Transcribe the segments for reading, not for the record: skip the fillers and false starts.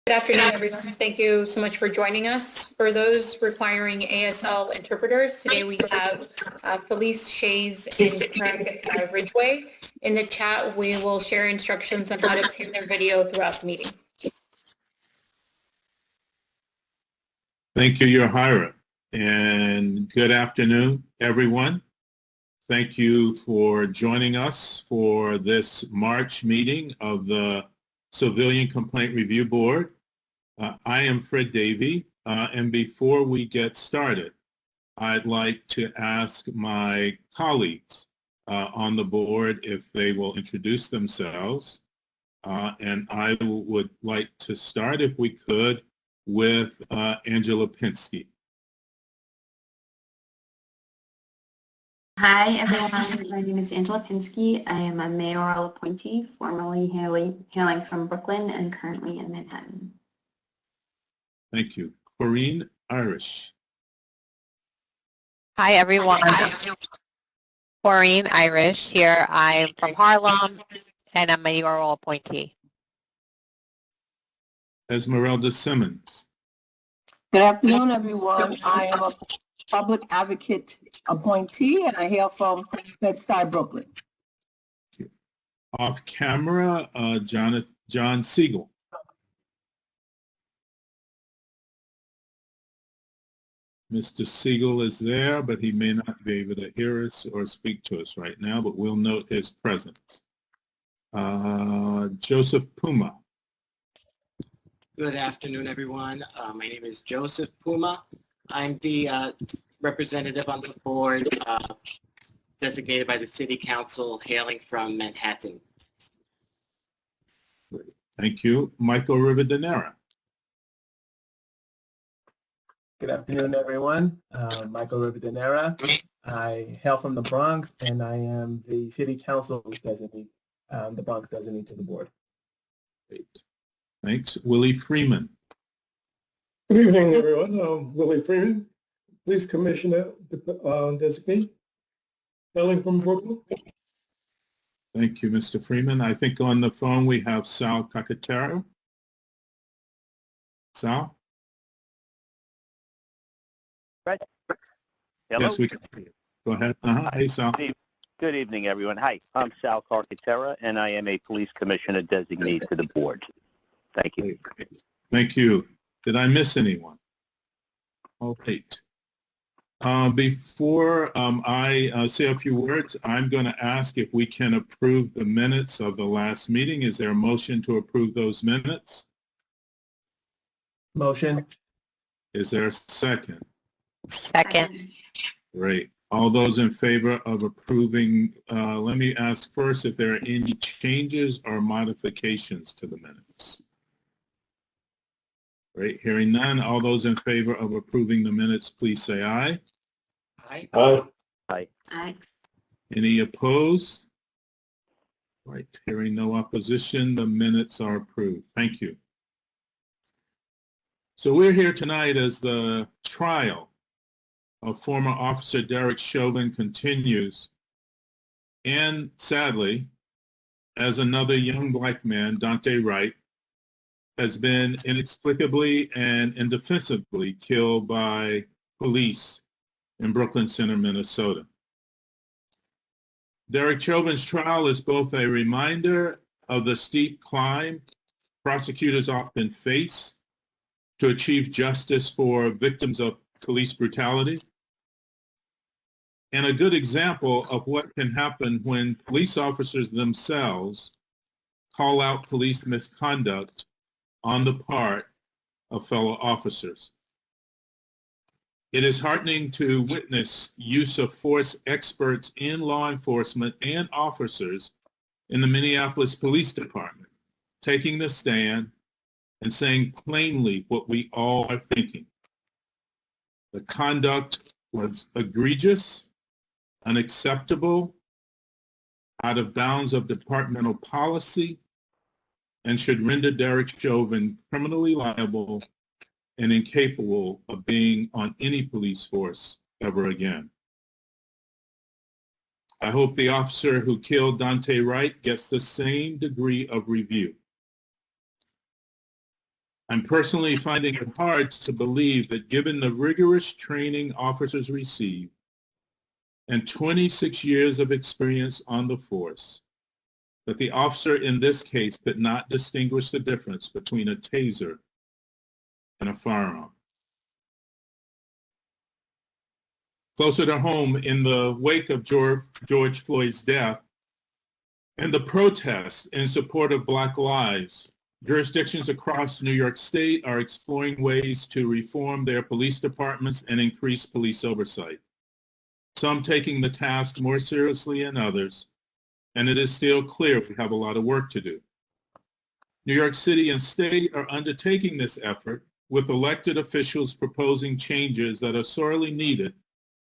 Good afternoon, everyone. Thank you so much for joining us. For those requiring ASL interpreters, today we have Felice Shays and Craig Ridgway. In the chat, we will share instructions on how to pin their video throughout the meeting. Thank you, Yohaira, and good afternoon, everyone. Thank you for joining us for this March meeting of the Civilian Complaint Review Board. I am Fred Davey, and before we get started, I'd like to ask my colleagues on the board if they will introduce themselves. And I would like to start, if we could, with Angela Pinsky. Hi, everyone. My name is Angela Pinsky. I am a mayoral appointee, formerly hailing from Brooklyn and currently in Manhattan. Thank you. Corinne Irish. Hi, everyone. Corinne Irish here. I'm from Harlem, and I'm a mayoral appointee. Esmeralda Simmons. Good afternoon, everyone. I am a public advocate appointee, and I hail from Bed-Stuy, Brooklyn. Off camera, John Siegel. Mr. Siegel is there, but he may not be able to hear us or speak to us right now, but we'll note his presence. Joseph Puma. Good afternoon, everyone. My name is Joseph Puma. I'm the representative on the board designated by the City Council, hailing from Manhattan. Thank you. Michael Rivadeneira. Good afternoon, everyone. Michael Rivadeneira. I hail from the Bronx, and I am the City Council designee, the Bronx designee to the board. Great. Thanks. Willie Freeman. Good evening, everyone. Willie Freeman, Police Commissioner designee, hailing from Brooklyn. Thank you, Mr. Freeman. I think on the phone we have Sal Cacatero. Sal? Right. Hello. Yes, we can hear you. Go ahead. Hey, Sal. Good evening, everyone. Hi, I'm Sal Carcatera, and I am a police commissioner designee to the board. Thank you. Thank you. Did I miss anyone? All right. Before I say a few words, I'm going to ask if we can approve the minutes of the last meeting. Is there a motion to approve those minutes? Motion. Is there a second? Second. Great. All those in favor of approving, let me ask first if there are any changes or modifications to the minutes. Great. Hearing none, all those in favor of approving the minutes, please say aye. Aye. Aye. Aye. Aye. Any opposed? Right. Hearing no opposition, the minutes are approved. Thank you. So we're here tonight as the trial of former Officer Derek Chauvin continues, and sadly, as another young black man, Dante Wright, has been inexplicably and indefensibly killed by police in Brooklyn Center, Minnesota. Derek Chauvin's trial is both a reminder of the steep climb prosecutors often face to achieve justice for victims of police brutality, and a good example of what can happen when police officers themselves call out police misconduct on the part of fellow officers. It is heartening to witness use of force experts in law enforcement and officers in the Minneapolis Police Department taking the stand and saying plainly what we all are thinking. The conduct was egregious, unacceptable, out of bounds of departmental policy, and should render Derek Chauvin criminally liable and incapable of being on any police force ever again. I hope the officer who killed Dante Wright gets the same degree of review. I'm personally finding it hard to believe that given the rigorous training officers receive and 26 years of experience on the force, that the officer in this case could not distinguish the difference between a taser and a firearm. Closer to home, in the wake of George Floyd's death and the protests in support of Black lives, jurisdictions across New York State are exploring ways to reform their police departments and increase police oversight. Some taking the task more seriously than others, and it is still clear we have a lot of work to do. New York City and state are undertaking this effort with elected officials proposing changes that are sorely needed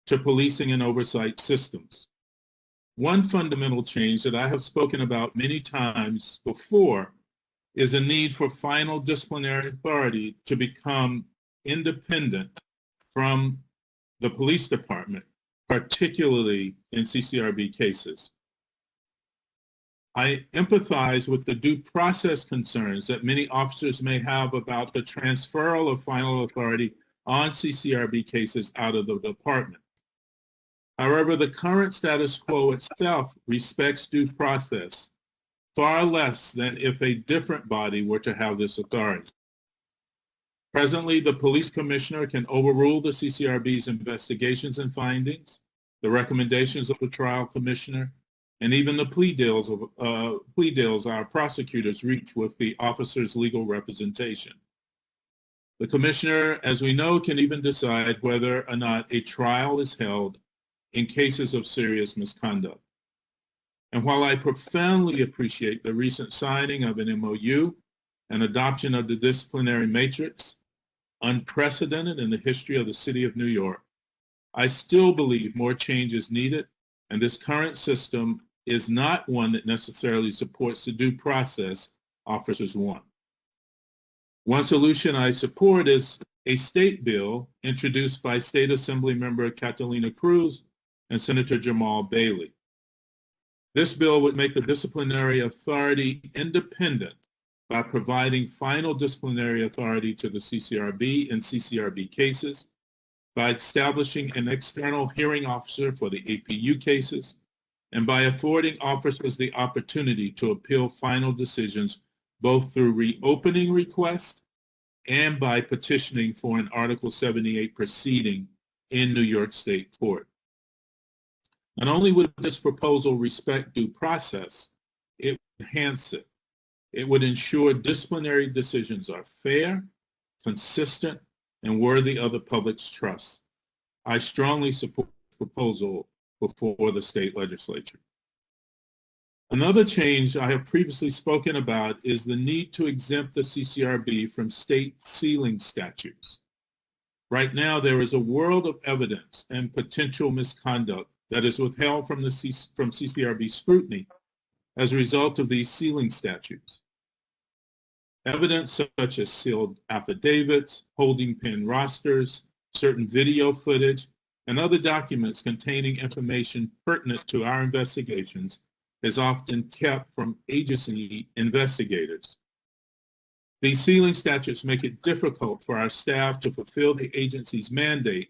to policing and oversight systems. One fundamental change that I have spoken about many times before is a need for final disciplinary authority to become independent from the police department, particularly in CCRB cases. I empathize with the due process concerns that many officers may have about the transferal of final authority on CCRB cases out of the department. However, the current status quo itself respects due process far less than if a different body were to have this authority. Presently, the police commissioner can overrule the CCRB's investigations and findings, the recommendations of the trial commissioner, and even the plea deals our prosecutors reach with the officer's legal representation. The commissioner, as we know, can even decide whether or not a trial is held in cases of serious misconduct. And while I profoundly appreciate the recent signing of an MOU and adoption of the disciplinary matrix, unprecedented in the history of the city of New York, I still believe more change is needed, and this current system is not one that necessarily supports the due process officers want. One solution I support is a state bill introduced by State Assembly member Catalina Cruz and Senator Jamal Bailey. This bill would make the disciplinary authority independent by providing final disciplinary authority to the CCRB in CCRB cases, by establishing an external hearing officer for the APU cases, and by affording officers the opportunity to appeal final decisions both through reopening requests and by petitioning for an Article 78 proceeding in New York State Court. Not only would this proposal respect due process, it would enhance it. It would ensure disciplinary decisions are fair, consistent, and worthy of the public's trust. I strongly support the proposal before the state legislature. Another change I have previously spoken about is the need to exempt the CCRB from state sealing statutes. Right now, there is a world of evidence and potential misconduct that is withheld from CCRB scrutiny as a result of these sealing statutes. Evidence such as sealed affidavits, holding pen rosters, certain video footage, and other documents containing information pertinent to our investigations is often kept from agency investigators. These sealing statutes make it difficult for our staff to fulfill the agency's mandate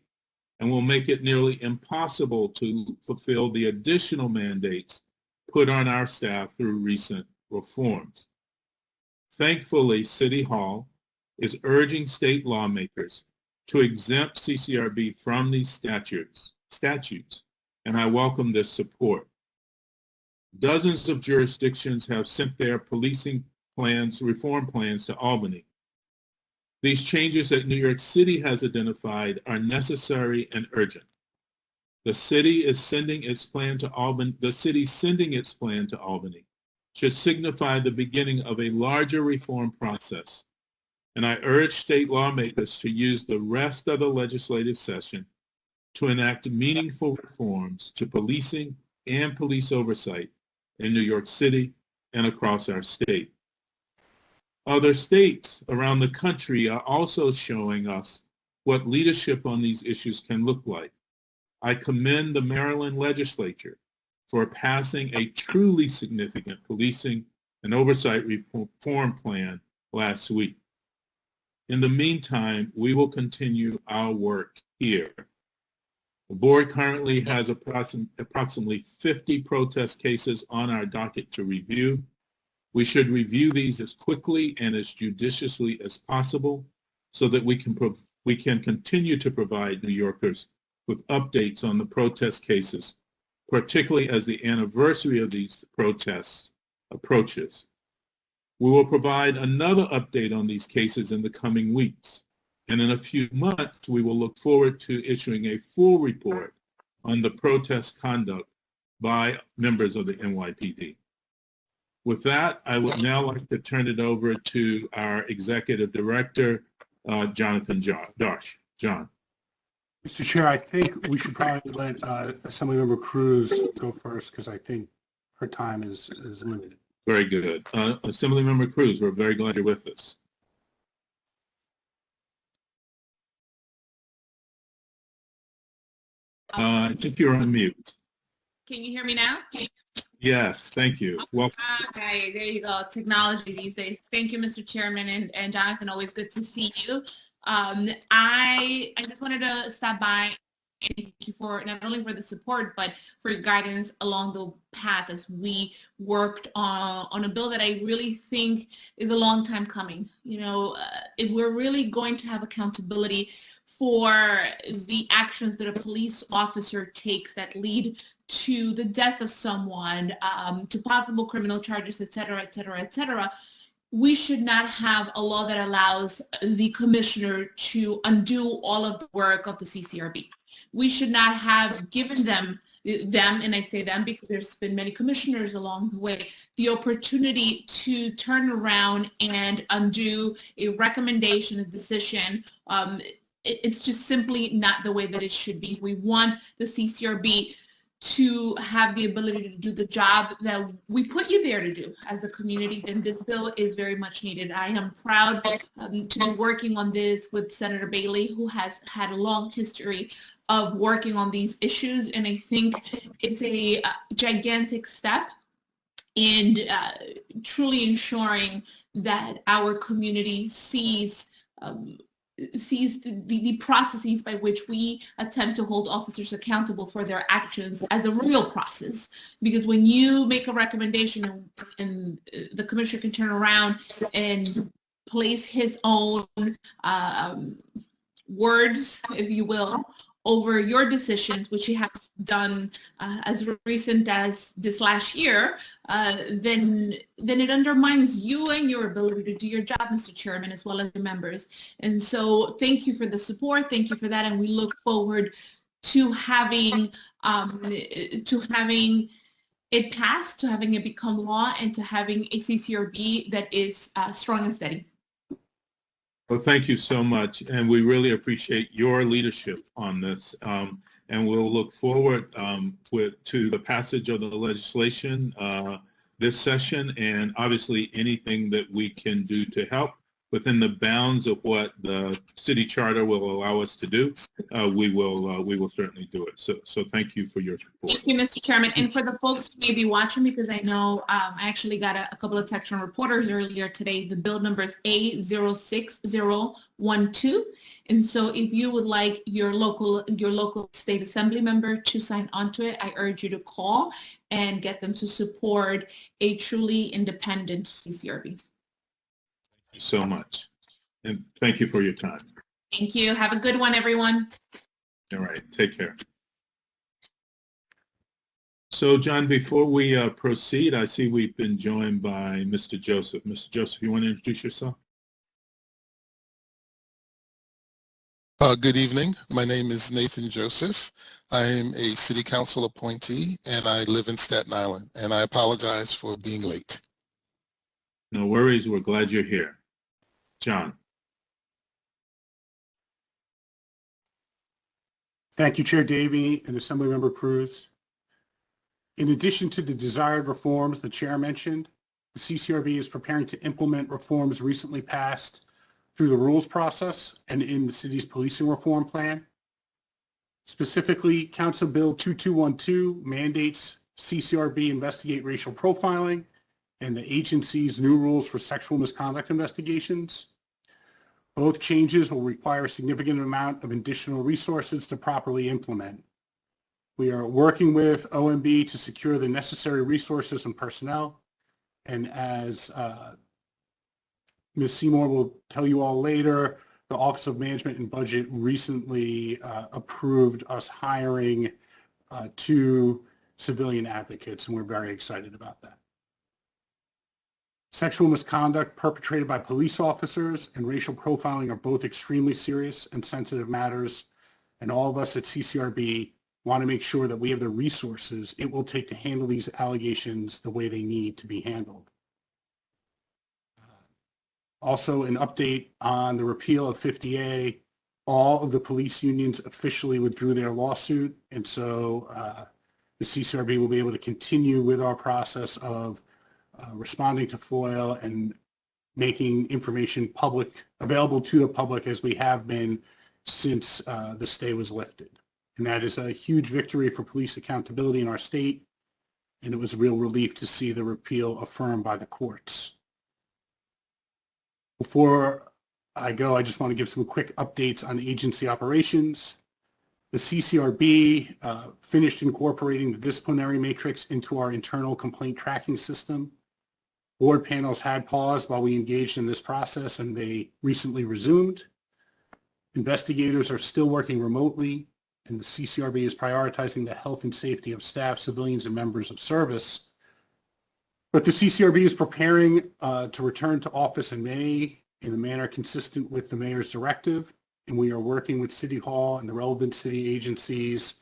and will make it nearly impossible to fulfill the additional mandates put on our staff through recent reforms. Thankfully, City Hall is urging state lawmakers to exempt CCRB from these statutes, and I welcome this support. Dozens of jurisdictions have sent their policing plans, reform plans to Albany. These changes that New York City has identified are necessary and urgent. The city sending its plan to Albany should signify the beginning of a larger reform process. And I urge state lawmakers to use the rest of the legislative session to enact meaningful reforms to policing and police oversight in New York City and across our state. Other states around the country are also showing us what leadership on these issues can look like. I commend the Maryland legislature for passing a truly significant policing and oversight reform plan last week. In the meantime, we will continue our work here. The board currently has approximately 50 protest cases on our docket to review. We should review these as quickly and as judiciously as possible so that we can continue to provide New Yorkers with updates on the protest cases, particularly as the anniversary of these protests approaches. We will provide another update on these cases in the coming weeks, and in a few months we will look forward to issuing a full report on the protest conduct by members of the NYPD. With that, I would now like to turn it over to our Executive Director, Jonathan Darsh. John. Mr. Chair, I think we should probably let Assemblymember Cruz go first because I think her time is limited. Very good. Assemblymember Cruz, we're very glad you're with us. I think you're on mute. Can you hear me now? Yes, thank you. Welcome. Okay, there you go. Technology these days. Thank you, Mr. Chairman, and Jonathan, always good to see you. I just wanted to stop by and thank you for not only for the support, but for your guidance along the path as we worked on a bill that I really think is a long time coming. You know, if we're really going to have accountability for the actions that a police officer takes that lead to the death of someone, to possible criminal charges, et cetera, et cetera, et cetera, we should not have a law that allows the commissioner to undo all of the work of the CCRB. We should not have given them, and I say them because there's been many commissioners along the way, the opportunity to turn around and undo a recommendation, a decision. It's just simply not the way that it should be. We want the CCRB to have the ability to do the job that we put you there to do as a community, and this bill is very much needed. I am proud to be working on this with Senator Bailey, who has had a long history of working on these issues, and I think it's a gigantic step in truly ensuring that our community sees the processes by which we attempt to hold officers accountable for their actions as a real process. Because when you make a recommendation and the commissioner can turn around and place his own words, if you will, over your decisions, which he has done as recent as this last year, then it undermines you and your ability to do your job, Mr. Chairman, as well as the members. And so thank you for the support. Thank you for that. And we look forward to having it passed, to having it become law, and to having a CCRB that is strong and steady. Well, thank you so much, and we really appreciate your leadership on this, and we'll look forward to the passage of the legislation this session, and obviously anything that we can do to help within the bounds of what the city charter will allow us to do. We will certainly do it. So thank you for your support. Thank you, Mr. Chairman. And for the folks who may be watching, because I know I actually got a couple of texts from reporters earlier today, the bill number is A06012. And so if you would like your local state assembly member to sign onto it, I urge you to call and get them to support a truly independent CCRB. Thank you so much. And thank you for your time. Thank you. Have a good one, everyone. All right. Take care. So, John, before we proceed, I see we've been joined by Mr. Joseph. Mr. Joseph, you want to introduce yourself? Good evening. My name is Nathan Joseph. I am a city council appointee, and I live in Staten Island, and I apologize for being late. No worries. We're glad you're here. John. Thank you, Chair Davey and Assemblymember Cruz. In addition to the desired reforms the Chair mentioned, the CCRB is preparing to implement reforms recently passed through the rules process and in the city's policing reform plan. Specifically, Council Bill 2212 mandates CCRB investigate racial profiling and the agency's new rules for sexual misconduct investigations. Both changes will require a significant amount of additional resources to properly implement. We are working with OMB to secure the necessary resources and personnel. And as Ms. Seymour will tell you all later, the Office of Management and Budget recently approved us hiring 2 civilian advocates, and we're very excited about that. Sexual misconduct perpetrated by police officers and racial profiling are both extremely serious and sensitive matters, and all of us at CCRB want to make sure that we have the resources it will take to handle these allegations the way they need to be handled. Also, an update on the repeal of 50A. All of the police unions officially withdrew their lawsuit, and so the CCRB will be able to continue with our process of responding to FOIL and making information available to the public as we have been since the stay was lifted. And that is a huge victory for police accountability in our state, and it was a real relief to see the repeal affirmed by the courts. Before I go, I just want to give some quick updates on agency operations. The CCRB finished incorporating the disciplinary matrix into our internal complaint tracking system. Board panels had paused while we engaged in this process, and they recently resumed. Investigators are still working remotely, and the CCRB is prioritizing the health and safety of staff, civilians, and members of service. But the CCRB is preparing to return to office in May in a manner consistent with the mayor's directive, and we are working with City Hall and the relevant city agencies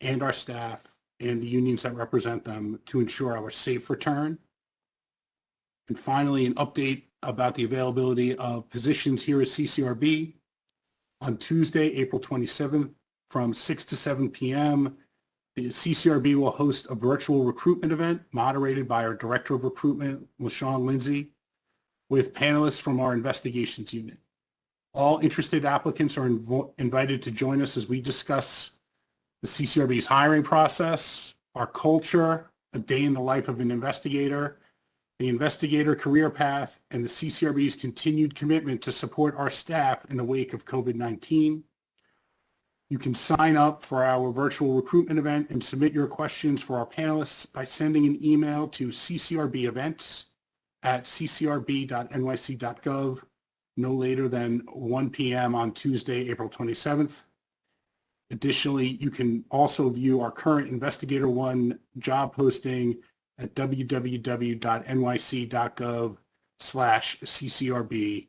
and our staff and the unions that represent them to ensure our safe return. And finally, an update about the availability of positions here at CCRB. On Tuesday, April 27th, from 6 to 7 p.m., the CCRB will host a virtual recruitment event moderated by our Director of Recruitment, LaShawn Lindsay, with panelists from our investigations unit. All interested applicants are invited to join us as we discuss the CCRB's hiring process, our culture, a day in the life of an investigator, the investigator career path, and the CCRB's continued commitment to support our staff in the wake of COVID-19. You can sign up for our virtual recruitment event and submit your questions for our panelists by sending an email to ccrbevents@ccrb.nyc.gov no later than 1 p.m. on Tuesday, April 27th. Additionally, you can also view our current Investigator 1 job posting at www.nyc.gov/CCRB,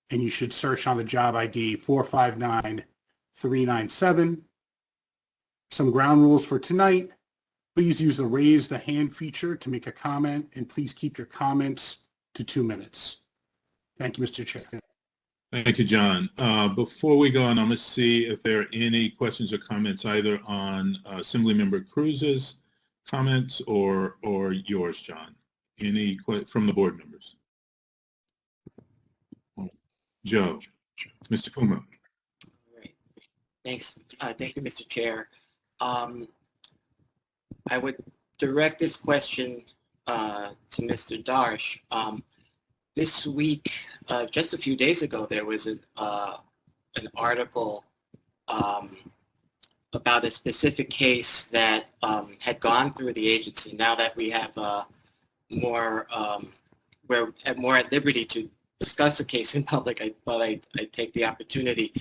and you should search on the job ID 459397. Some ground rules for tonight. Please use the raise the hand feature to make a comment, and please keep your comments to 2 minutes. Thank you, Mr. Chair. Thank you, John. Before we go on, I'm going to see if there are any questions or comments either on Assemblymember Cruz's comments or yours, John. Any from the board members? Joe, Mr. Puma. All right. Thanks. Thank you, Mr. Chair. I would direct this question to Mr. Darsh. This week, just a few days ago, there was an article about a specific case that had gone through the agency. Now that we have we're more at liberty to discuss the case in public, I thought I'd take the opportunity.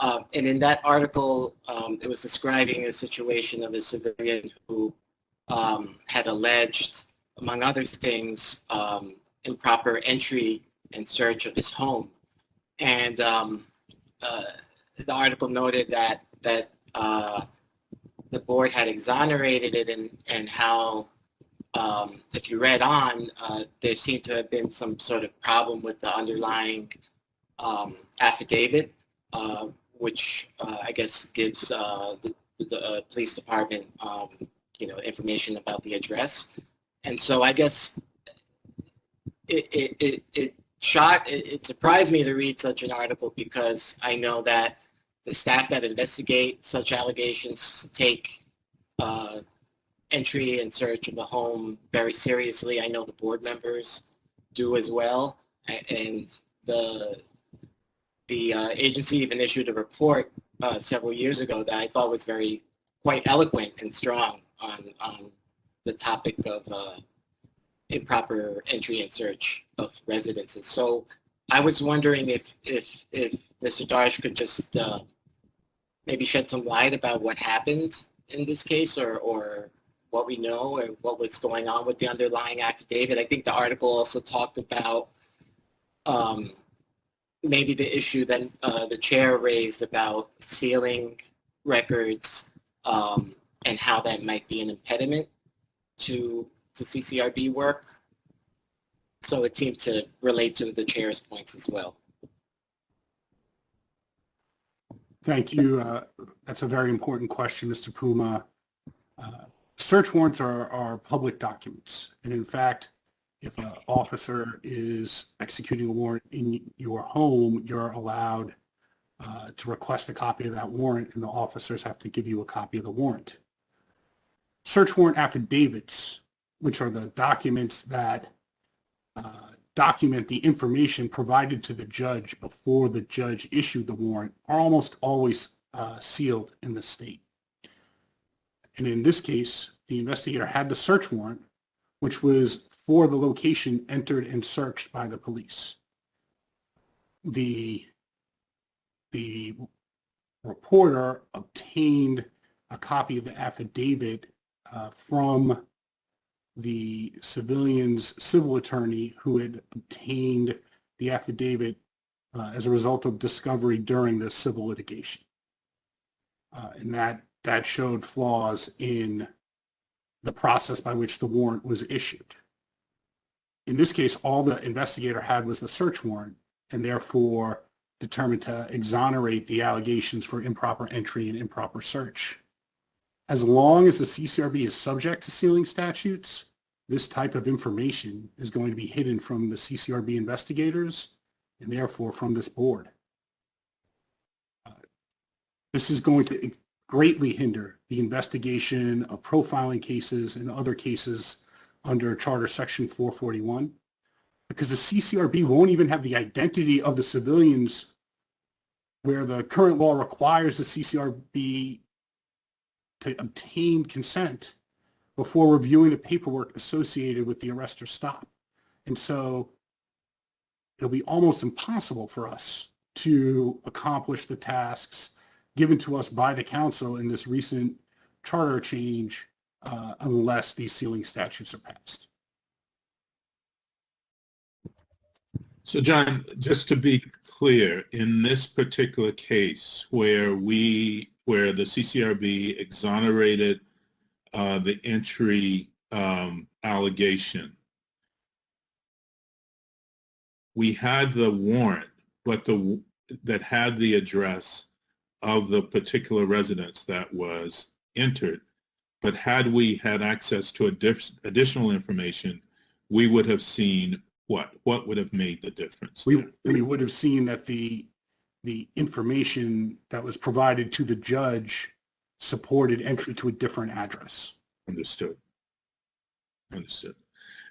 And in that article, it was describing a situation of a civilian who had alleged, among other things, improper entry and search of his home. And the article noted that the board had exonerated it, and how, if you read on, there seemed to have been some sort of problem with the underlying affidavit, which I guess gives the police department, information about the address. And so I guess it surprised me to read such an article, because I know that the staff that investigate such allegations take entry and search of a home very seriously. I know the board members do as well, and the agency even issued a report several years ago that I thought was quite eloquent and strong on the topic of improper entry and search of residences. So I was wondering if Mr. Darsh could just maybe shed some light about what happened in this case, or what we know, or what was going on with the underlying affidavit. I think the article also talked about maybe the issue that the chair raised about sealing records and how that might be an impediment to CCRB work. So it seemed to relate to the chair's points as well. Thank you. That's a very important question, Mr. Puma. Search warrants are public documents. And in fact, if an officer is executing a warrant in your home, you're allowed to request a copy of that warrant, and the officers have to give you a copy of the warrant. Search warrant affidavits, which are the documents that document the information provided to the judge before the judge issued the warrant, are almost always sealed in the state. And in this case, the investigator had the search warrant, which was for the location entered and searched by the police. The reporter obtained a copy of the affidavit from the civilian's civil attorney who had obtained the affidavit as a result of discovery during the civil litigation. And that showed flaws in the process by which the warrant was issued. In this case, all the investigator had was the search warrant, and therefore determined to exonerate the allegations for improper entry and improper search. As long as the CCRB is subject to sealing statutes, this type of information is going to be hidden from the CCRB investigators and therefore from this board. This is going to greatly hinder the investigation of profiling cases and other cases under Charter Section 441, because the CCRB won't even have the identity of the civilians, where the current law requires the CCRB to obtain consent before reviewing the paperwork associated with the arrest or stop. And so it'll be almost impossible for us to accomplish the tasks given to us by the council in this recent charter change unless these sealing statutes are passed. So John, just to be clear, in this particular case where the CCRB exonerated the entry allegation, we had the warrant, but that had the address of the particular residence that was entered. But had we had access to additional information, we would have seen what? What would have made the difference? We would have seen that the information that was provided to the judge supported entry to a different address. Understood. Understood.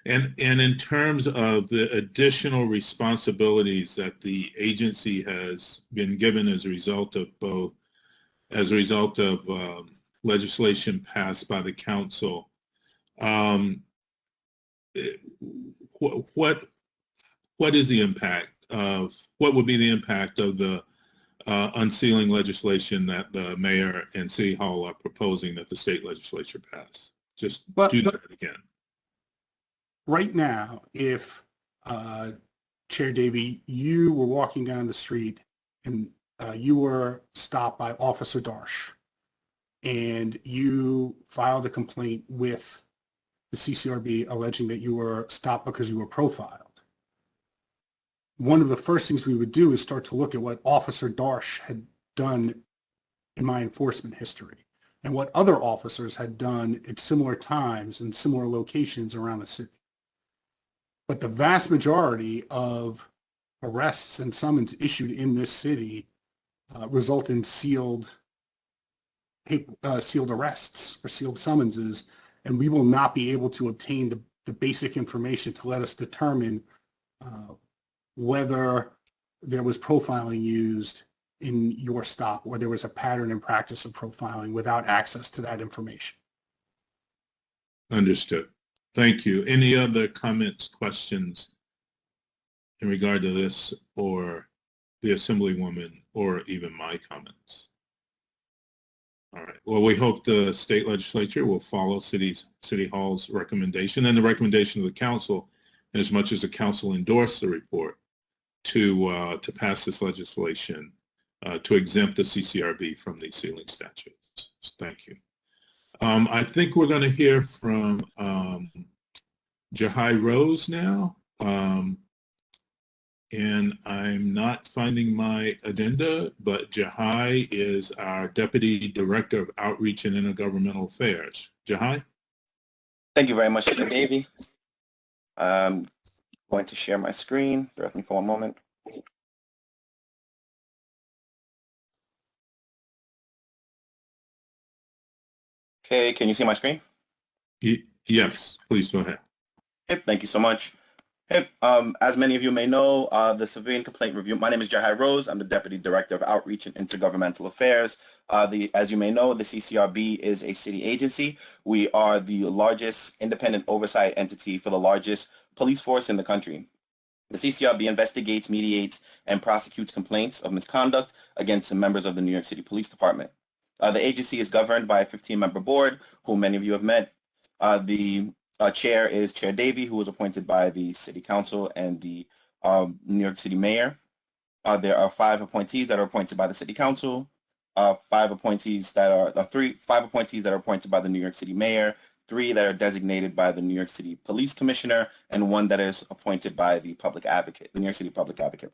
And in terms of the additional responsibilities that the agency has been given as a result of legislation passed by the council, what is the impact of, what would be the impact of the unsealing legislation that the mayor and city hall are proposing that the state legislature pass? Just do that again. Right now, if Chair Davey, you were walking down the street and you were stopped by Officer Darsh, and you filed a complaint with the CCRB alleging that you were stopped because you were profiled, one of the first things we would do is start to look at what Officer Darsh had done in my enforcement history and what other officers had done at similar times and similar locations around the city. But the vast majority of arrests and summons issued in this city result in sealed arrests or sealed summonses, and we will not be able to obtain the basic information to let us determine whether there was profiling used in your stop, or there was a pattern and practice of profiling without access to that information. Understood. Thank you. Any other comments, questions in regard to this, or the Assemblywoman, or even my comments? All right. Well, we hope the state legislature will follow City Hall's recommendation and the recommendation of the council, as much as the council endorsed the report, to pass this legislation to exempt the CCRB from these ceiling statutes. Thank you. I think we're going to hear from Jahai Rose now. And I'm not finding my agenda, but Jahai is our Deputy Director of Outreach and Intergovernmental Affairs. Jahai? Thank you very much, Mr. Davey. I'm going to share my screen. Bear with me for one moment. Okay, can you see my screen? Yes, please go ahead. Yep, thank you so much. Hey, as many of you may know, the Civilian Complaint Review, my name is Jahai Rose. I'm the Deputy Director of Outreach and Intergovernmental Affairs. As you may know, the CCRB is a city agency. We are the largest independent oversight entity for the largest police force in the country. The CCRB investigates, mediates, and prosecutes complaints of misconduct against the members of the New York City Police Department. The agency is governed by a 15-member board, whom many of you have met. The chair is Chair Davey, who was appointed by the City Council and the New York City Mayor. There are 5 appointees that are appointed by the City Council, 5 appointees that are appointed by the New York City Mayor, 3 that are designated by the New York City Police Commissioner, and 1 that is appointed by the Public Advocate, the New York City Public Advocate.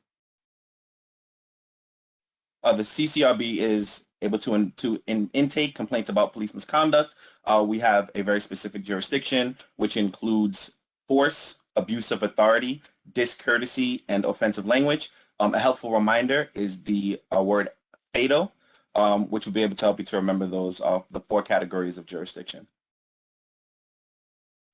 The CCRB is able to intake complaints about police misconduct. We have a very specific jurisdiction, which includes force, abuse of authority, discourtesy, and offensive language. A helpful reminder is the word FATO, which will be able to help you to remember those the 4 categories of jurisdiction.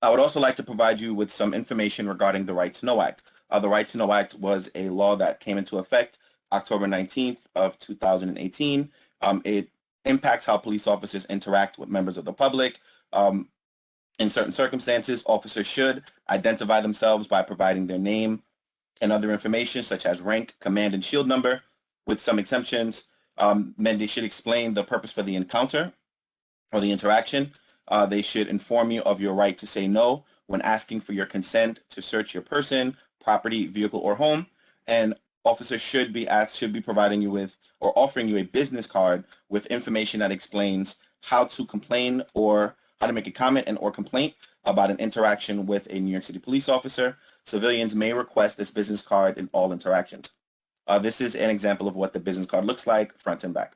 I would also like to provide you with some information regarding the Right to Know Act. The Right to Know Act was a law that came into effect October 19th of 2018. It impacts how police officers interact with members of the public. In certain circumstances, officers should identify themselves by providing their name and other information such as rank, command, and shield number. With some exemptions, they should explain the purpose for the encounter or the interaction. They should inform you of your right to say no when asking for your consent to search your person, property, vehicle, or home. And officers should be providing you with or offering you a business card with information that explains how to complain or how to make a comment and or complaint about an interaction with a New York City police officer. Civilians may request this business card in all interactions. This is an example of what the business card looks like front and back.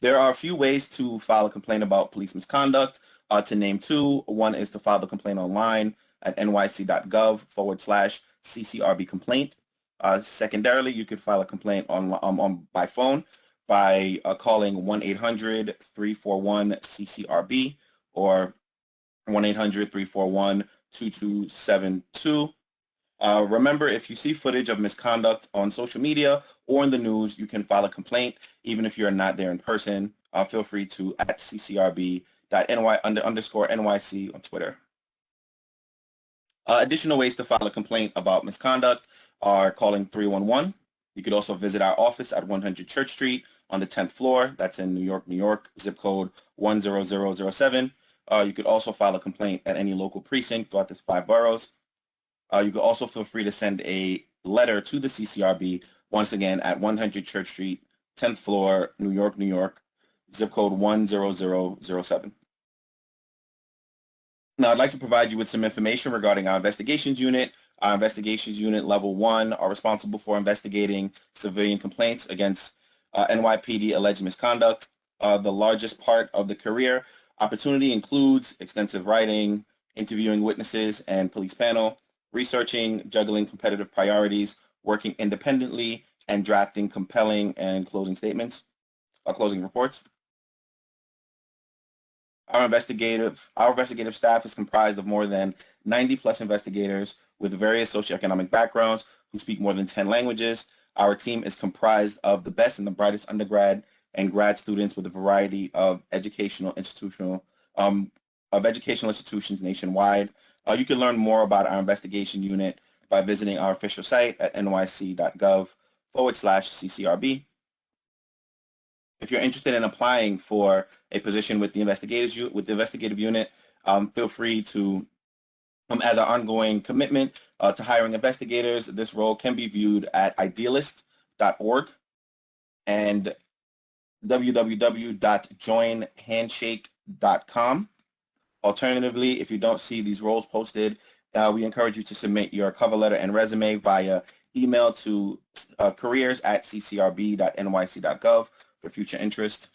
There are a few ways to file a complaint about police misconduct. To name 2, one is to file the complaint online at nyc.gov/CCRB complaint. Secondarily, you could file a complaint by phone by calling 1-800-341-CCRB or 1-800-341-2272. Remember, if you see footage of misconduct on social media or in the news, you can file a complaint even if you're not there in person. Feel free to @ccrb.ny_NYC on Twitter. Additional ways to file a complaint about misconduct are calling 311. You could also visit our office at 100 Church Street on the 10th floor. That's in New York, New York, zip code 10007. You could also file a complaint at any local precinct throughout the 5 boroughs. You could also feel free to send a letter to the CCRB, once again, at 100 Church Street, 10th floor, New York, New York, zip code 10007. Now, I'd like to provide you with some information regarding our investigations unit. Our investigations unit level 1 are responsible for investigating civilian complaints against NYPD alleged misconduct. The largest part of the career opportunity includes extensive writing, interviewing witnesses and police panel, researching, juggling competitive priorities, working independently, and drafting compelling and closing statements, closing reports. Our investigative staff is comprised of more than 90 plus investigators with various socioeconomic backgrounds who speak more than 10 languages. Our team is comprised of the best and the brightest undergrad and grad students with a variety of educational institutions nationwide. You can learn more about our investigation unit by visiting our official site at nyc.gov/CCRB. If you're interested in applying for a position with the investigative unit, feel free to, as our ongoing commitment to hiring investigators, this role can be viewed at idealist.org and www.joinhandshake.com. Alternatively, if you don't see these roles posted, we encourage you to submit your cover letter and resume via email to careers@ccrb.nyc.gov for future interest.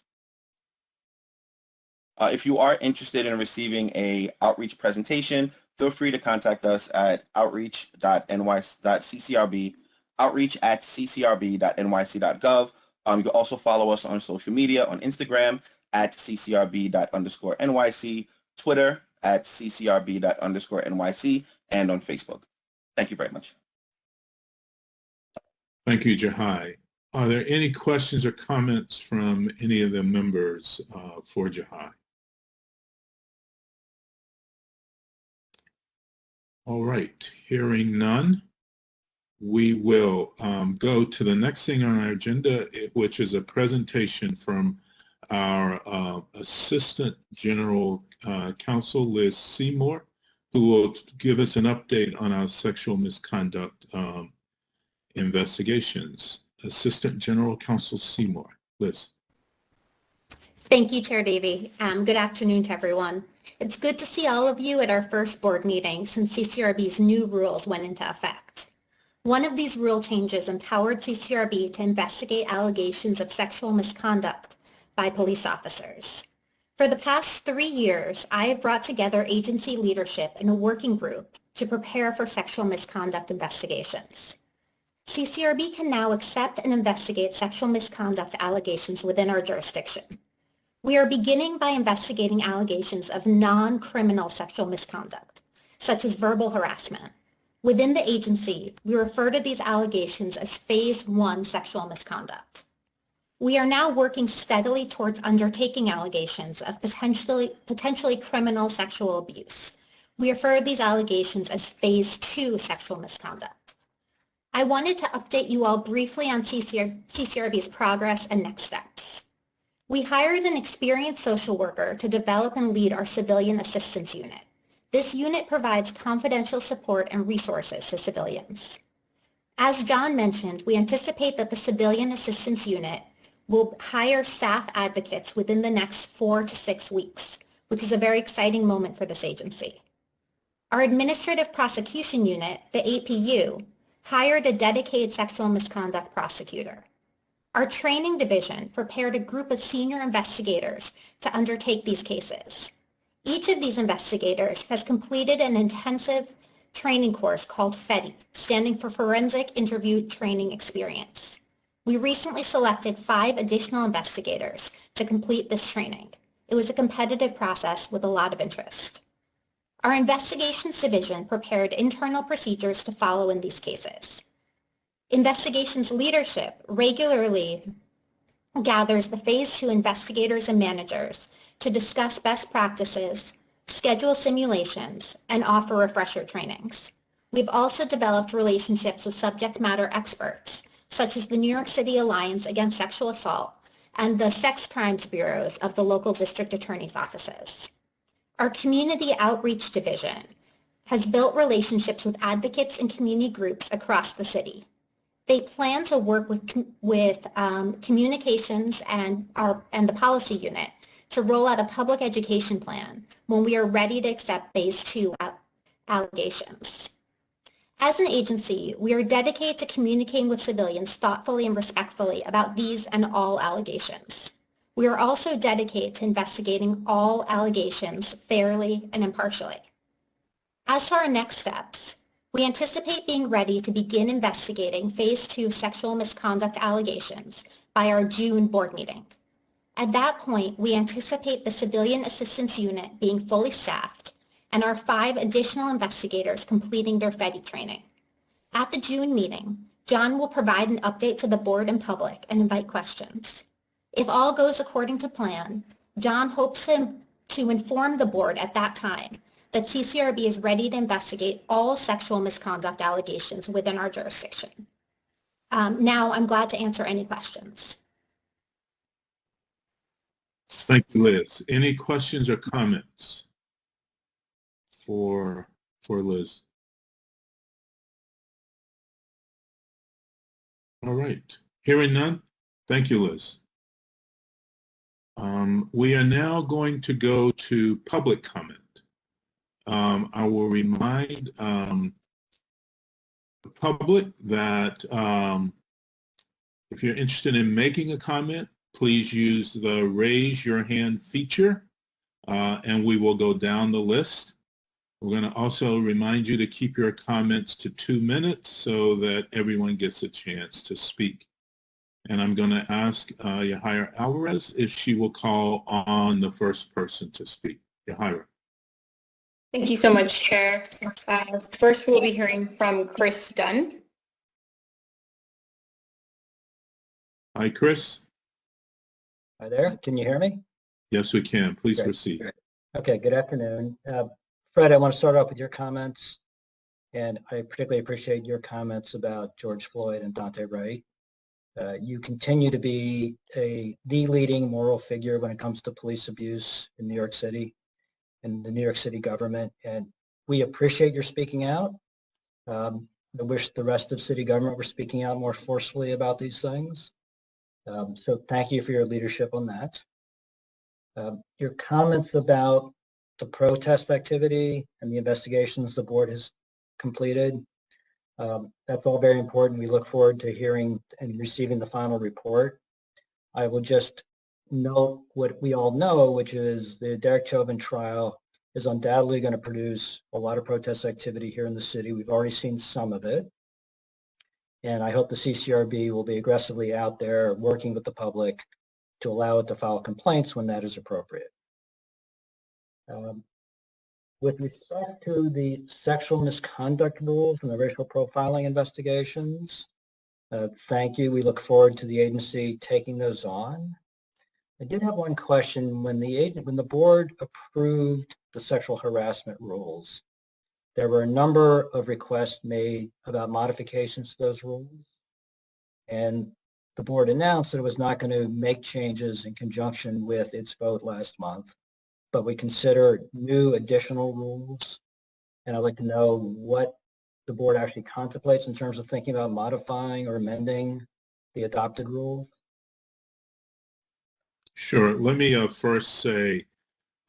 If you are interested in receiving an outreach presentation, feel free to contact us at outreach@ccrb.nyc.gov. You can also follow us on social media on Instagram at ccrb._NYC, Twitter at ccrb._NYC, and on Facebook. Thank you very much. Thank you, Jahai. Are there any questions or comments from any of the members for Jahai? All right, hearing none, we will go to the next thing on our agenda, which is a presentation from our Assistant General Counsel, Liz Seymour, who will give us an update on our sexual misconduct investigations. Assistant General Counsel Seymour. Liz. Thank you, Chair Davey. Good afternoon to everyone. It's good to see all of you at our first board meeting since CCRB's new rules went into effect. One of these rule changes empowered CCRB to investigate allegations of sexual misconduct by police officers. For the past 3 years, I have brought together agency leadership in a working group to prepare for sexual misconduct investigations. CCRB can now accept and investigate sexual misconduct allegations within our jurisdiction. We are beginning by investigating allegations of non-criminal sexual misconduct, such as verbal harassment. Within the agency, we refer to these allegations as Phase 1 sexual misconduct. We are now working steadily towards undertaking allegations of potentially criminal sexual abuse. We refer to these allegations as Phase 2 sexual misconduct. I wanted to update you all briefly on CCRB's progress and next steps. We hired an experienced social worker to develop and lead our civilian assistance unit. This unit provides confidential support and resources to civilians. As John mentioned, we anticipate that the civilian assistance unit will hire staff advocates within the next 4 to 6 weeks, which is a very exciting moment for this agency. Our administrative prosecution unit, the APU, hired a dedicated sexual misconduct prosecutor. Our training division prepared a group of senior investigators to undertake these cases. Each of these investigators has completed an intensive training course called FETI, standing for Forensic Interview Training Experience. We recently selected 5 additional investigators to complete this training. It was a competitive process with a lot of interest. Our investigations division prepared internal procedures to follow in these cases. Investigations leadership regularly gathers the Phase 2 investigators and managers to discuss best practices, schedule simulations, and offer refresher trainings. We've also developed relationships with subject matter experts, such as the New York City Alliance Against Sexual Assault and the sex crimes bureaus of the local district attorney's offices. Our community outreach division has built relationships with advocates and community groups across the city. They plan to work with communications and the policy unit to roll out a public education plan when we are ready to accept Phase 2 allegations. As an agency, we are dedicated to communicating with civilians thoughtfully and respectfully about these and all allegations. We are also dedicated to investigating all allegations fairly and impartially. As to our next steps, we anticipate being ready to begin investigating Phase 2 sexual misconduct allegations by our June board meeting. At that point, we anticipate the Civilian Assistance Unit being fully staffed and our 5 additional investigators completing their FEDI training. At the June meeting, John will provide an update to the board and public and invite questions. If all goes according to plan, John hopes to inform the board at that time that CCRB is ready to investigate all sexual misconduct allegations within our jurisdiction. Now I'm glad to answer any questions. Thank you, Liz. Any questions or comments for Liz? All right. Hearing none, thank you, Liz. We are now going to go to public comment. I will remind the public that if you're interested in making a comment, please use the raise your hand feature and we will go down the list. We're going to also remind you to keep your comments to 2 minutes so that everyone gets a chance to speak. And I'm going to ask Yahira Alvarez if she will call on the first person to speak. Yahira. Thank you so much, Chair. First, we'll be hearing from Chris Dunn. Hi, Chris. Hi there. Can you hear me? Yes, we can. Please Great. proceed. Great. Okay, good afternoon. Fred, I want to start off with your comments, and I particularly appreciate your comments about George Floyd and Dante Wright. You continue to be the leading moral figure when it comes to police abuse in New York City and the New York City government, and we appreciate your speaking out. I wish the rest of city government were speaking out more forcefully about these things. So thank you for your leadership on that. Your comments about the protest activity and the investigations the board has completed, that's all very important. We look forward to hearing and receiving the final report. I will just note what we all know, which is the Derek Chauvin trial is undoubtedly going to produce a lot of protest activity here in the city. We've already seen some of it. And I hope the CCRB will be aggressively out there working with the public to allow it to file complaints when that is appropriate. With respect to the sexual misconduct rules and the racial profiling investigations, thank you. We look forward to the agency taking those on. I did have one question. When the board approved the sexual harassment rules, there were a number of requests made about modifications to those rules. And the board announced that it was not going to make changes in conjunction with its vote last month, but we consider new additional rules. And I'd like to know what the board actually contemplates in terms of thinking about modifying or amending the adopted rules. Sure. Let me first say,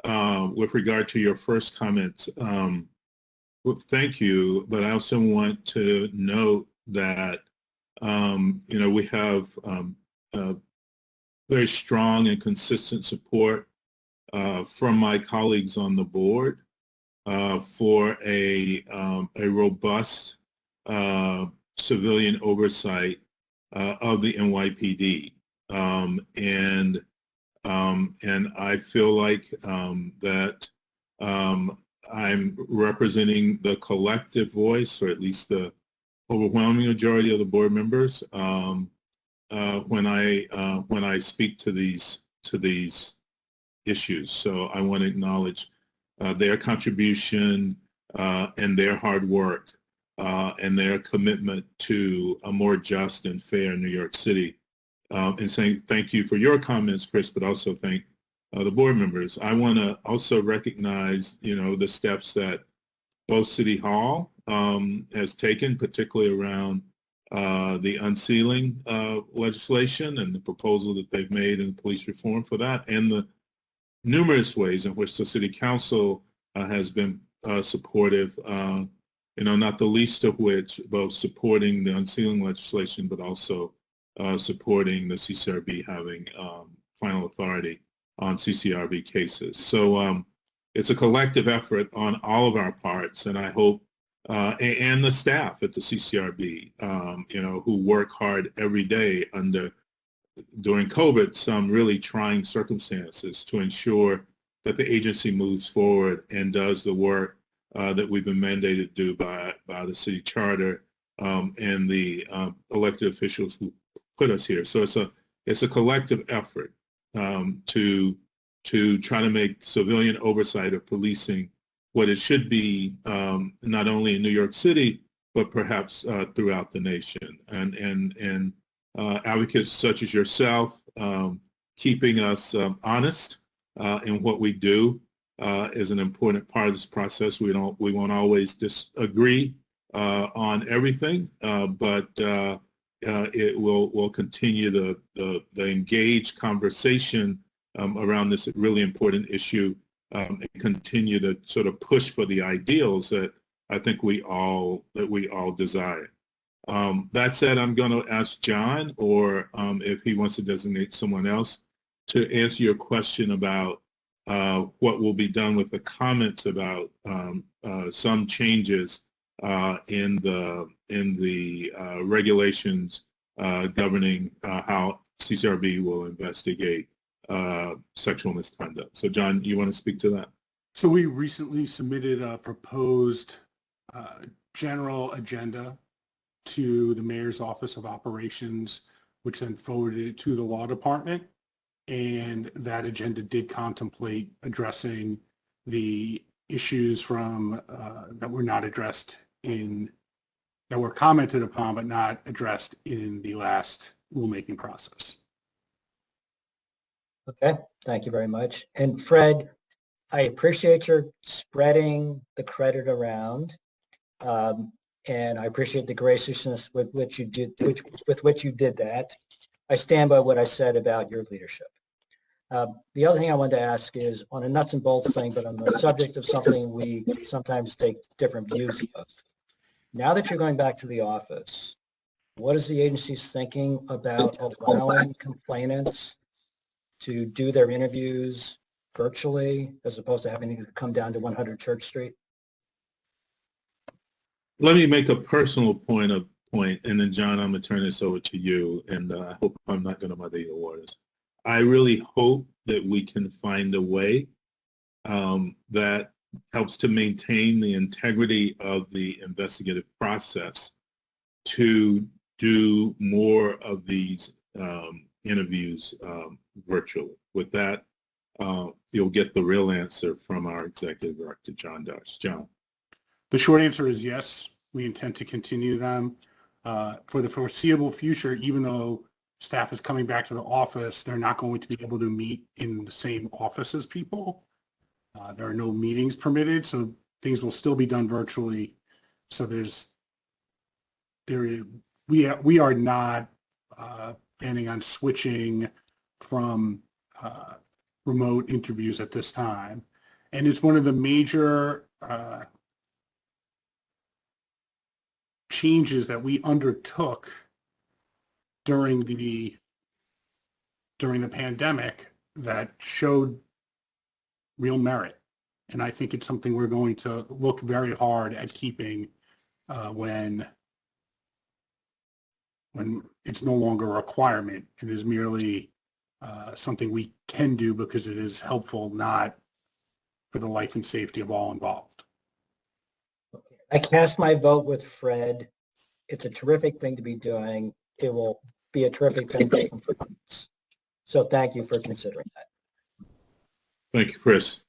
with regard to your first comments, well, thank you, but I also want to note that, we have very strong and consistent support from my colleagues on the board for a robust civilian oversight of the NYPD. And I feel like that I'm representing the collective voice, or at least the overwhelming majority of the board members, when I speak to these issues. So I want to acknowledge their contribution and their hard work and their commitment to a more just and fair New York City. And saying thank you for your comments, Chris, but also thank the board members. I want to also recognize, the steps that both City Hall has taken, particularly around the unsealing legislation and the proposal that they've made in police reform for that, and the numerous ways in which the City Council has been supportive, not the least of which both supporting the unsealing legislation, but also supporting the CCRB having final authority on CCRB cases. So it's a collective effort on all of our parts, and I hope, and the staff at the CCRB, who work hard every day under during COVID, some really trying circumstances to ensure that the agency moves forward and does the work that we've been mandated to do by the city charter and the elected officials who put us here. So it's a collective effort to try to make civilian oversight of policing what it should be, not only in New York City, but perhaps throughout the nation. And advocates such as yourself keeping us honest in what we do is an important part of this process. We won't always disagree on everything, but it will continue the engaged conversation around this really important issue and continue to sort of push for the ideals that I think we all desire. That said, I'm going to ask John, or if he wants to designate someone else, to answer your question about what will be done with the comments about some changes in the regulations governing how CCRB will investigate sexual misconduct. So, John, you want to speak to that? So we recently submitted a proposed general agenda to the Mayor's Office of Operations, which then forwarded it to the Law Department. And that agenda did contemplate addressing the issues from that were not addressed that were commented upon but not addressed in the last rulemaking process. Okay, thank you very much. And Fred, I appreciate your spreading the credit around, and I appreciate the graciousness with which you did that. I stand by what I said about your leadership. The other thing I wanted to ask is on a nuts and bolts thing, but on the subject of something we sometimes take different views of. Now that you're going back to the office, what is the agency thinking about allowing complainants to do their interviews virtually as opposed to having to come down to 100 Church Street? Let me make a personal point, and then John, I'm going to turn this over to you, and I hope I'm not going to muddy your waters. I really hope that we can find a way that helps to maintain the integrity of the investigative process to do more of these interviews virtually. With that, you'll get the real answer from our Executive Director, John Darsh. John. The short answer is yes. We intend to continue them for the foreseeable future. Even though staff is coming back to the office, they're not going to be able to meet in the same office as people. There are no meetings permitted, so things will still be done virtually. So we are not planning on switching from remote interviews at this time. And it's one of the major changes that we undertook during the pandemic that showed real merit. And I think it's something we're going to look very hard at keeping when it's no longer a requirement. It is merely something we can do because it is helpful, not for the life and safety of all involved. I cast my vote with Fred. It's a terrific thing to be doing. It will be a terrific thing for compliance. So thank you for considering that. Thank you, Chris.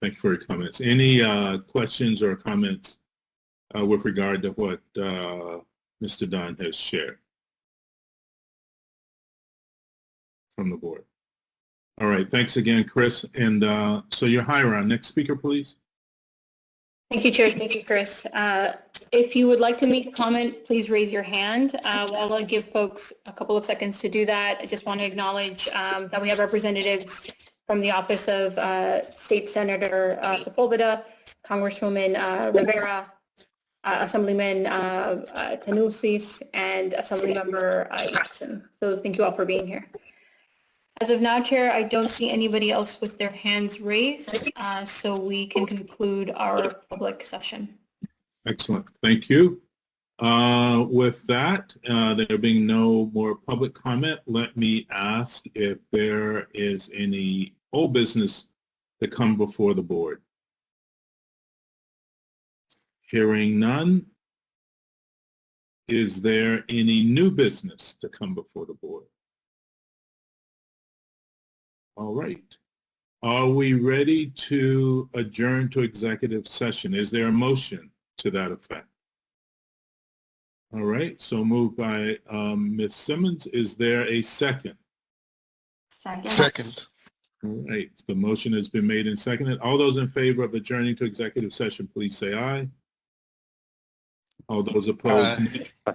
Thank you for your comments. Any questions or comments with regard to what Mr. Dunn has shared from the board? All right, thanks again, Chris. And so you're Hiram. Next speaker, please. Thank you, Chair. Thank you, Chris. If you would like to make a comment, please raise your hand. While I give folks a couple of seconds to do that, I just want to acknowledge that we have representatives from the Office of State Senator Sepulveda, Congresswoman Rivera, Assemblyman Tanusis, and Assemblymember Jackson. So thank you all for being here. As of now, Chair, I don't see anybody else with their hands raised, so we can conclude our public session. Excellent. Thank you. With that, there being no more public comment, let me ask if there is any old business to come before the board. Hearing none, is there any new business to come before the board? All right. Are we ready to adjourn to executive session? Is there a motion to that effect? All right, so moved by Ms. Simmons. Is there a second? Second. Second. All right, the motion has been made and seconded. All those in favor of adjourning to executive session, please say aye. All those opposed? Aye.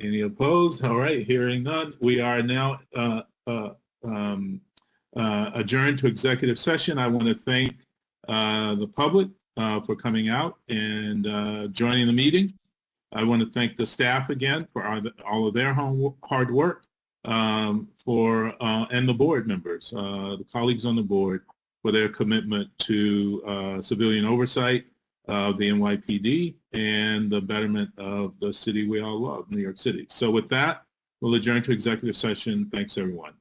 Any opposed? All right, hearing none. We are now adjourned to executive session. I want to thank the public for coming out and joining the meeting. I want to thank the staff again for all of their hard work, and the board members, the colleagues on the board, for their commitment to civilian oversight of the NYPD and the betterment of the city we all love, New York City. So with that, we'll adjourn to executive session. Thanks, everyone.